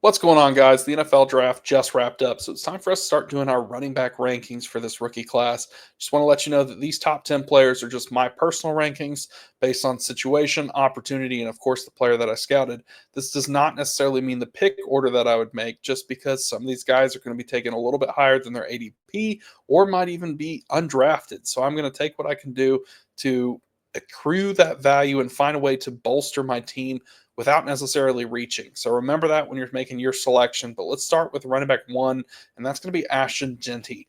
What's going on, guys? The NFL draft just wrapped up, so it's time for us to start doing our running back rankings for this rookie class. Just want to let you know that these top 10 players are just my personal rankings based on situation, opportunity, and of course the player that I scouted. This does not necessarily mean the pick order that I would make, just because some of these guys are going to be taken a little bit higher than their ADP or might even be undrafted. So I'm going to take what I can do to accrue that value and find a way to bolster my team without necessarily reaching. So remember that when you're making your selection. But let's start with running back one, and that's going to be Ashton Genty.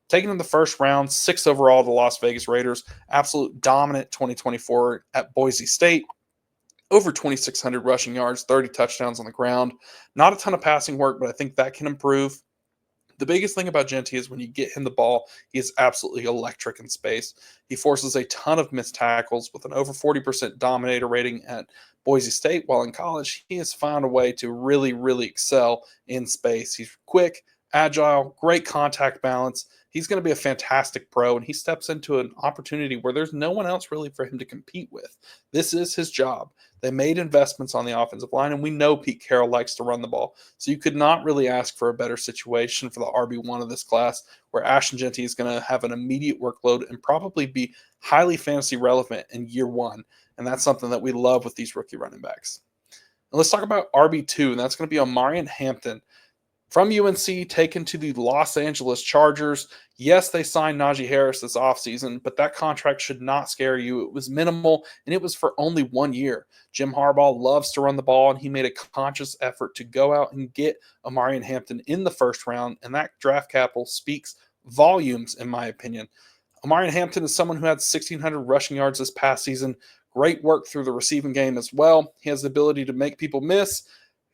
Taken in the first round, 6th overall, the Las Vegas Raiders. Absolute dominant 2024 at Boise State. Over 2,600 rushing yards, 30 touchdowns on the ground. Not a ton of passing work, but I think that can improve. The biggest thing about Genty is when you get him the ball, he is absolutely electric in space. He forces a ton of missed tackles with an over 40% dominator rating at Boise State, while in college, he has found a way to really excel in space. He's quick, agile, great contact balance. He's going to be a fantastic pro, and he steps into an opportunity where there's no one else really for him to compete with. This is his job. They made investments on the offensive line, and we know Pete Carroll likes to run the ball. So you could not really ask for a better situation for the RB1 of this class, where Ashton Genty is going to have an immediate workload and probably be highly fantasy relevant in year one. And that's something that we love with these rookie running backs. And let's talk about RB2, and that's going to be Omari Hampton. From UNC, taken to the Los Angeles Chargers. Yes, they signed Najee Harris this offseason, but that contract should not scare you. It was minimal, and it was for only 1 year. Jim Harbaugh loves to run the ball, and he made a conscious effort to go out and get Omari Hampton in the first round, and that draft capital speaks volumes, in my opinion. Omari Hampton is someone who had 1,600 rushing yards this past season. Great work through the receiving game as well. He has the ability to make people miss.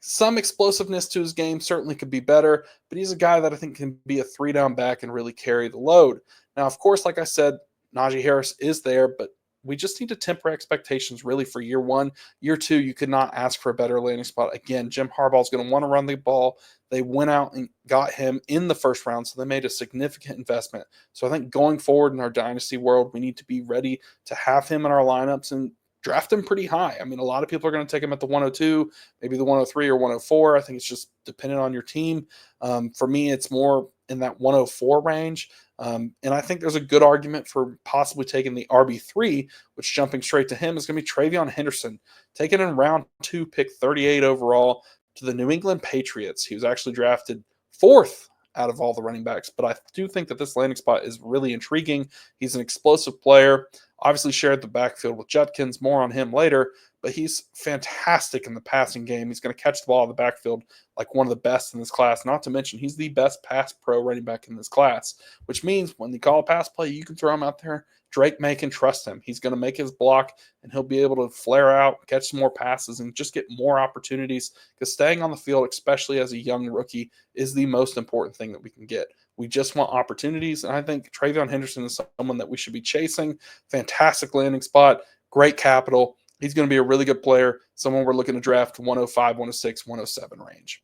Some explosiveness to his game certainly could be better, but he's a guy that I think can be a 3-down back and really carry the load. Now, of course, like I said, Najee Harris is there, but we just need to temper expectations really for year one. Year two, you could not ask for a better landing spot. Again, Jim Harbaugh is going to want to run the ball. They went out and got him in the first round, so they made a significant investment. So I think going forward in our dynasty world, we need to be ready to have him in our lineups and draft him pretty high. I mean, a lot of people are going to take him at the 102, maybe the 103 or 104. I think it's just dependent on your team. For me, it's more in that 104 range. And I think there's a good argument for possibly taking the RB3, which jumping straight to him is going to be Trayvon Henderson, taken in round 2, pick 38 overall to the New England Patriots. He was actually drafted 4th out of all the running backs, but I do think that this landing spot is really intriguing. He's an explosive player. Obviously shared the backfield with Judkins, more on him later, but he's fantastic in the passing game. He's going to catch the ball in the backfield like one of the best in this class, not to mention he's the best pass pro running back in this class, which means when they call a pass play, you can throw him out there. Drake May can trust him. He's going to make his block, and he'll be able to flare out, catch some more passes, and just get more opportunities, because staying on the field, especially as a young rookie, is the most important thing that we can get. We just want opportunities, and I think Trayvon Henderson is someone that we should be chasing. Fantastic landing spot, great capital. He's going to be a really good player, someone we're looking to draft 105, 106, 107 range.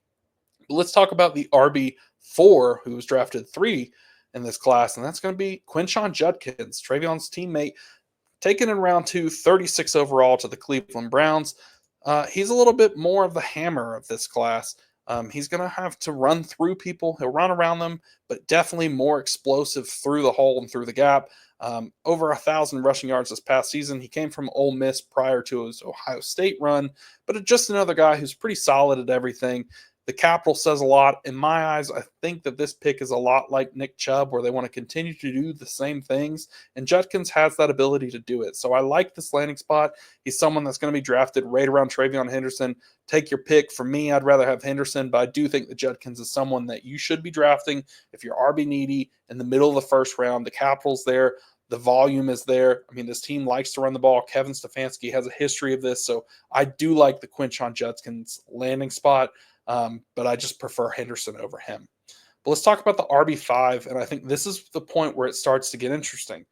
But let's talk about the RB4, who was drafted 3 in this class, and that's going to be Quinnen Judkins, Trayvon's teammate, taken in round 2, 36 overall to the Cleveland Browns. He's a little bit more of the hammer of this class. He's going to have to run through people. He'll run around them, but definitely more explosive through the hole and through the gap. Over 1,000 rushing yards this past season. He came from Ole Miss prior to his Ohio State run, but just another guy who's pretty solid at everything. The capital says a lot. In my eyes, I think that this pick is a lot like Nick Chubb, where they want to continue to do the same things, and Judkins has that ability to do it. So I like this landing spot. He's someone that's going to be drafted right around Trayvon Henderson. Take your pick. For me, I'd rather have Henderson, but I do think that Judkins is someone that you should be drafting if you're RB needy in the middle of the first round. The capital's there. The volume is there. I mean, this team likes to run the ball. Kevin Stefanski has a history of this, so I do like the Quinnen Judkins landing spot. But I just prefer Henderson over him. But let's talk about the RB5, and I think this is the point where it starts to get interesting.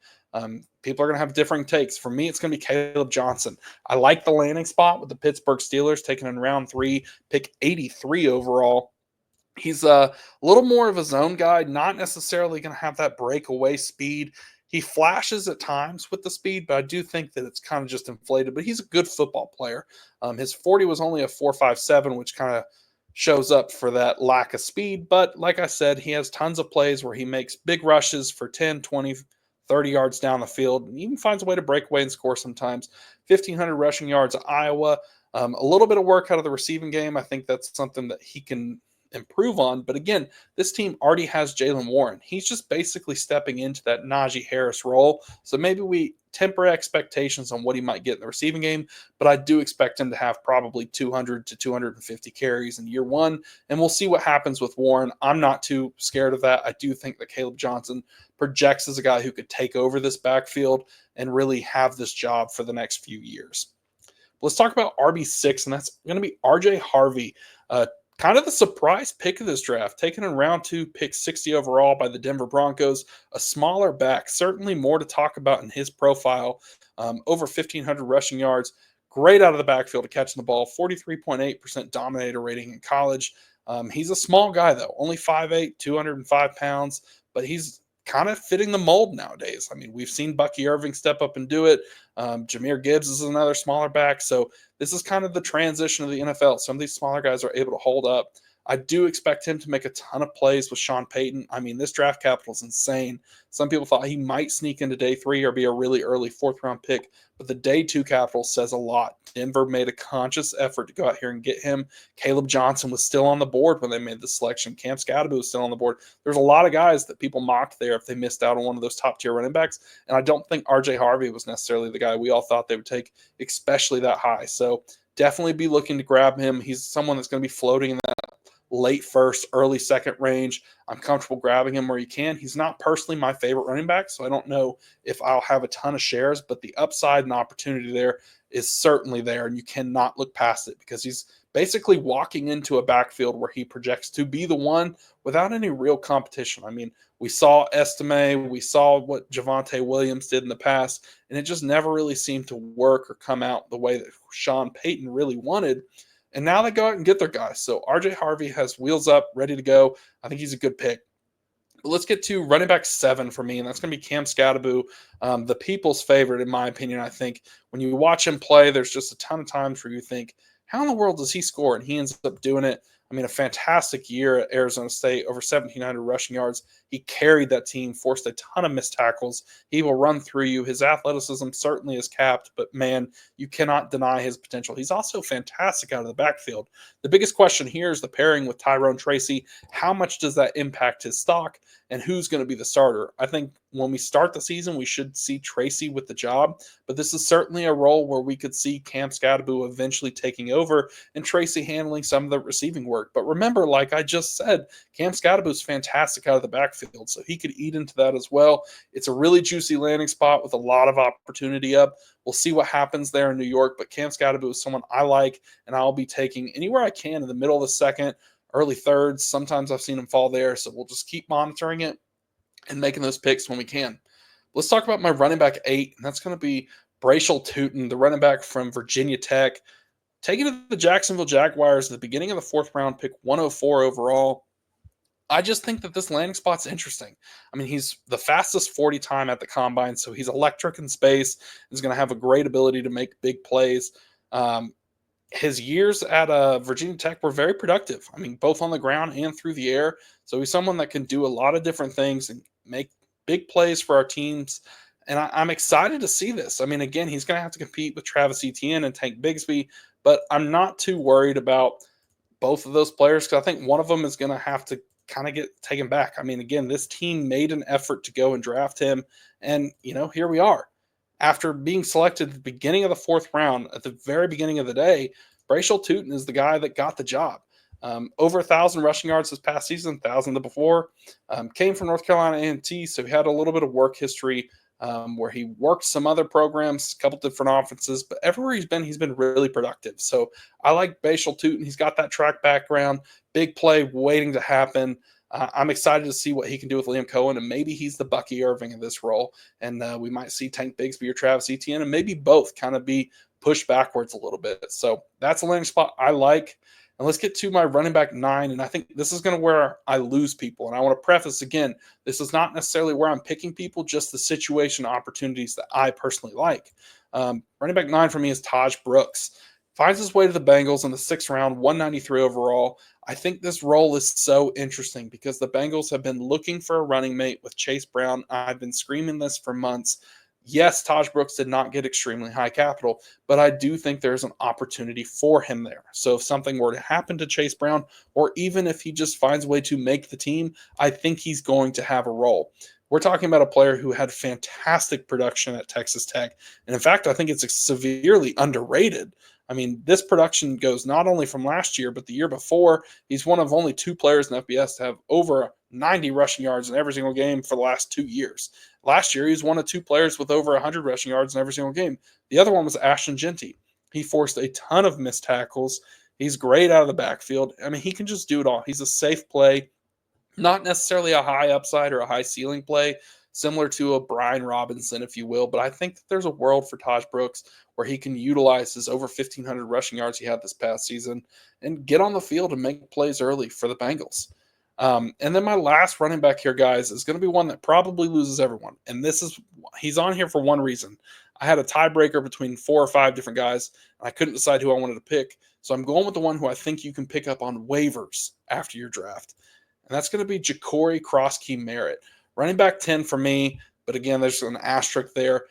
People are going to have differing takes. For me, it's going to be Caleb Johnson. I like the landing spot with the Pittsburgh Steelers, taken in round 3, pick 83 overall. He's a little more of a zone guy, not necessarily going to have that breakaway speed. He flashes at times with the speed, but I do think that it's kind of just inflated. But he's a good football player. His 40 was only a 4.57, which kind of shows up for that lack of speed. But like I said, he has tons of plays where he makes big rushes for 10, 20, 30 yards down the field, and even finds a way to break away and score sometimes. 1,500 rushing yards at Iowa. A little bit of work out of the receiving game. I think that's something that he can improve on. But again, this team already has Jaylen Warren. He's just basically stepping into that Najee Harris role. So maybe we temper expectations on what he might get in the receiving game, but I do expect him to have probably 200 to 250 carries in year one, and we'll see what happens with Warren. I'm not too scared of that. I do think that Caleb Johnson projects as a guy who could take over this backfield and really have this job for the next few years. Let's talk about RB6, and that's going to be RJ Harvey. Kind of the surprise pick of this draft, taken in round 2, pick 60 overall by the Denver Broncos. A smaller back, certainly more to talk about in his profile. Over 1,500 rushing yards, great out of the backfield to catching the ball, 43.8% dominator rating in college. He's a small guy, though, only 5'8", 205 pounds, but he's kind of fitting the mold nowadays. I mean, we've seen Bucky Irving step up and do it. Jahmyr Gibbs is another smaller back. So this is kind of the transition of the NFL. Some of these smaller guys are able to hold up. I do expect him to make a ton of plays with Sean Payton. I mean, this draft capital is insane. Some people thought he might sneak into day 3 or be a really early 4th-round pick, but the day 2 capital says a lot. Denver made a conscious effort to go out here and get him. Caleb Johnson was still on the board when they made the selection. Cam Scottaboo was still on the board. There's a lot of guys that people mocked there if they missed out on one of those top-tier running backs, and I don't think RJ Harvey was necessarily the guy we all thought they would take, especially that high. So definitely be looking to grab him. He's someone that's going to be floating in that late 1st, early 2nd range. I'm comfortable grabbing him where you can. He's not personally my favorite running back, so I don't know if I'll have a ton of shares, but the upside and opportunity there is certainly there, and you cannot look past it because he's basically walking into a backfield where he projects to be the one without any real competition. I mean, we saw Estime, we saw what Javonte Williams did in the past, and it just never really seemed to work or come out the way that Sean Payton really wanted. And now they go out and get their guys. So RJ Harvey has wheels up, ready to go. I think he's a good pick. But let's get to running back 7 for me, and that's going to be Cam Scottaboo, the people's favorite, in my opinion. I think when you watch him play, there's just a ton of times where you think, how in the world does he score? And he ends up doing it. I mean, a fantastic year at Arizona State, over 1,700 rushing yards. He carried that team, forced a ton of missed tackles. He will run through you. His athleticism certainly is capped, but man, you cannot deny his potential. He's also fantastic out of the backfield. The biggest question here is the pairing with Tyrone Tracy. How much does that impact his stock, and who's going to be the starter? I think when we start the season, we should see Tracy with the job, but this is certainly a role where we could see Cam Scottaboo eventually taking over and Tracy handling some of the receiving work. But remember, like I just said, Cam Scottaboo is fantastic out of the backfield, so he could eat into that as well. It's a really juicy landing spot with a lot of opportunity up. We'll see what happens there in New York, but Cam Scottaboo is someone I like, and I'll be taking anywhere I can in the middle of the 2nd, early 3rd. Sometimes I've seen him fall there, so we'll just keep monitoring it and making those picks when we can. Let's talk about my running back 8, and that's going to be Briel Tutin, the running back from Virginia Tech. Taken to the Jacksonville Jaguars at the beginning of the 4th round, pick 104 overall. I just think that this landing spot's interesting. I mean, he's the fastest 40 time at the combine, so he's electric in space. He's going to have a great ability to make big plays. His years at Virginia Tech were very productive. I mean, both on the ground and through the air. So he's someone that can do a lot of different things and make big plays for our teams. And I'm excited to see this. I mean, again, he's going to have to compete with Travis Etienne and Tank Bigsby, but I'm not too worried about both of those players because I think one of them is going to have to kind of get taken back. I mean, again, this team made an effort to go and draft him. And, here we are. After being selected at the beginning of the 4th round, at the very beginning of the day, Briel Tutin is the guy that got the job. Over 1,000 rushing yards this past season, 1,000 the before. Came from North Carolina A&T, so he had a little bit of work history where he worked some other programs, a couple different offenses, but everywhere he's been really productive. So I like Briel Tutin. He's got that track background, big play waiting to happen. I'm excited to see what he can do with Liam Cohen, and maybe he's the Bucky Irving in this role. And we might see Tank Bigsby or Travis Etienne, and maybe both kind of be pushed backwards a little bit. So that's a landing spot I like. And let's get to my running back 9, and I think this is going to where I lose people. And I want to preface again, this is not necessarily where I'm picking people, just the situation opportunities that I personally like. Running back 9 for me is Taj Brooks. Finds his way to the Bengals in the 6th round, 193 overall. I think this role is so interesting because the Bengals have been looking for a running mate with Chase Brown. I've been screaming this for months. Yes, Taj Brooks did not get extremely high capital, but I do think there's an opportunity for him there. So if something were to happen to Chase Brown, or even if he just finds a way to make the team, I think he's going to have a role. We're talking about a player who had fantastic production at Texas Tech. And in fact, I think it's severely underrated. I mean, this production goes not only from last year, but the year before. He's one of only two players in FBS to have over 90 rushing yards in every single game for the last 2 years. Last year, he was one of two players with over 100 rushing yards in every single game. The other one was Ashton Genty. He forced a ton of missed tackles. He's great out of the backfield. I mean, he can just do it all. He's a safe play, not necessarily a high upside or a high ceiling play, similar to a Brian Robinson, if you will. But I think that there's a world for Taj Brooks where he can utilize his over 1,500 rushing yards he had this past season and get on the field and make plays early for the Bengals. And then my last running back here, guys, is going to be one that probably loses everyone. And he's on here for one reason. I had a tiebreaker between 4 or 5 different guys, and I couldn't decide who I wanted to pick. So I'm going with the one who I think you can pick up on waivers after your draft. And that's going to be Jakori Crosskey Merritt. Running back 10 for me, but again, there's an asterisk there.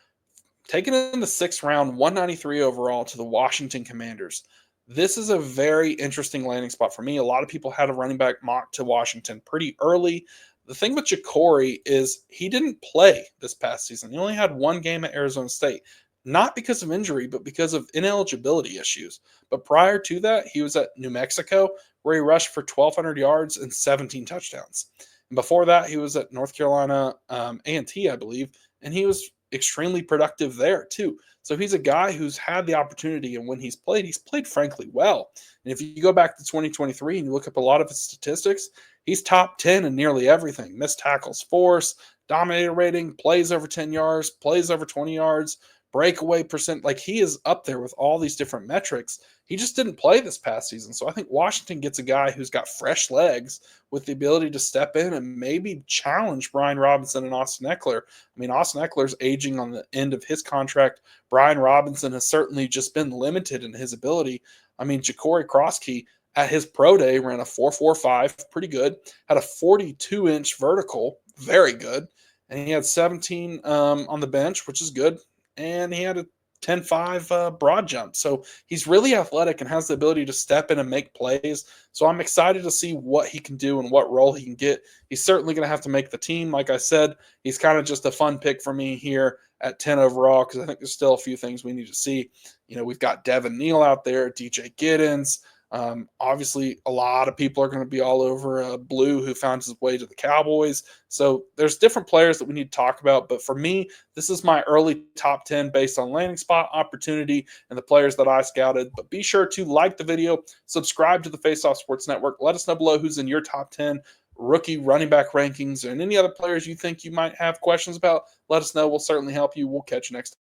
Taken in the 6th round, 193 overall to the Washington Commanders. This is a very interesting landing spot for me. A lot of people had a running back mock to Washington pretty early. The thing with Jakori is he didn't play this past season. He only had one game at Arizona State, not because of injury, but because of ineligibility issues. But prior to that, he was at New Mexico, where he rushed for 1,200 yards and 17 touchdowns. And before that, he was at North Carolina A&T, I believe, and he was extremely productive there too. So he's a guy who's had the opportunity, and when he's played frankly well. And if you go back to 2023 and you look up a lot of his statistics, he's top 10 in nearly everything. Missed tackles force, dominator rating, plays over 10 yards, plays over 20 yards, breakaway percent. Like, he is up there with all these different metrics. He just didn't play this past season. So I think Washington gets a guy who's got fresh legs with the ability to step in and maybe challenge Brian Robinson and Austin Eckler. I mean, Austin Eckler's aging on the end of his contract. Brian Robinson has certainly just been limited in his ability. I mean, Jakori Crosskey at his pro day ran a 4.45, pretty good. Had a 42-inch vertical, very good. And he had 17 on the bench, which is good. And he had a 10.5 broad jump. So he's really athletic and has the ability to step in and make plays. So I'm excited to see what he can do and what role he can get. He's certainly going to have to make the team. Like I said, he's kind of just a fun pick for me here at 10 overall, because I think there's still a few things we need to see. You know, we've got Devin Neal out there, DJ Giddens. Obviously, a lot of people are going to be all over Blue, who found his way to the Cowboys. So there's different players that we need to talk about. But for me, this is my early top 10 based on landing spot opportunity and the players that I scouted. But be sure to like the video, subscribe to the Faceoff Sports Network. Let us know below who's in your top 10 rookie running back rankings, and any other players you think you might have questions about. Let us know. We'll certainly help you. We'll catch you next time.